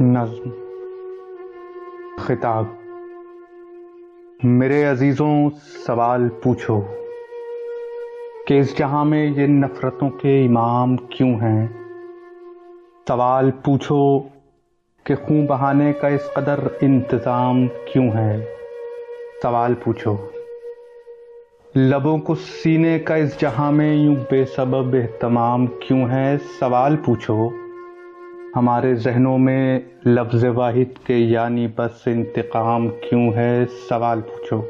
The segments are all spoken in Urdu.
نظم خطاب میرے عزیزوں، سوال پوچھو کہ اس جہاں میں یہ نفرتوں کے امام کیوں ہیں؟ سوال پوچھو کہ خون بہانے کا اس قدر انتظام کیوں ہے؟ سوال پوچھو لبوں کو سینے کا اس جہاں میں یوں بے سبب اہتمام کیوں ہے؟ سوال پوچھو ہمارے ذہنوں میں لفظ واحد کے یعنی بس انتقام کیوں ہے؟ سوال پوچھو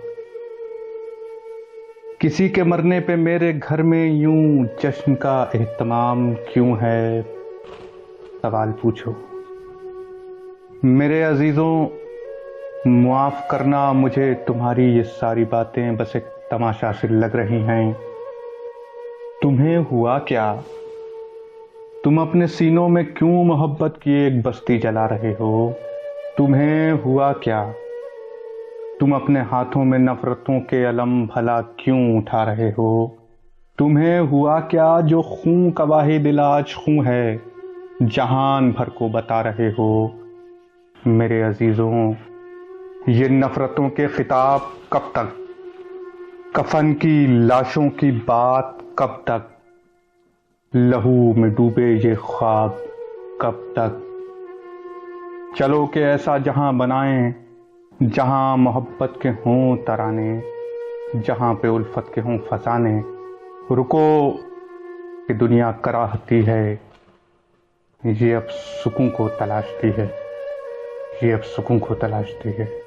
کسی کے مرنے پہ میرے گھر میں یوں جشن کا اہتمام کیوں ہے؟ سوال پوچھو میرے عزیزوں، معاف کرنا، مجھے تمہاری یہ ساری باتیں بس ایک تماشا سی لگ رہی ہیں۔ تمہیں ہوا کیا؟ تم اپنے سینوں میں کیوں محبت کی ایک بستی جلا رہے ہو؟ تمہیں ہوا کیا؟ تم اپنے ہاتھوں میں نفرتوں کے علم بھلا کیوں اٹھا رہے ہو؟ تمہیں ہوا کیا جو خون کا واحد علاج خون ہے، جہان بھر کو بتا رہے ہو؟ میرے عزیزوں، یہ نفرتوں کے خطاب کب تک؟ کفن کی لاشوں کی بات کب تک؟ لہو میں ڈوبے یہ خواب کب تک؟ چلو کہ ایسا جہاں بنائیں جہاں محبت کے ہوں ترانے، جہاں پہ الفت کے ہوں فسانے۔ رکو کہ دنیا کراہتی ہے، یہ اب سکون کو تلاشتی ہے، یہ اب سکون کو تلاشتی ہے۔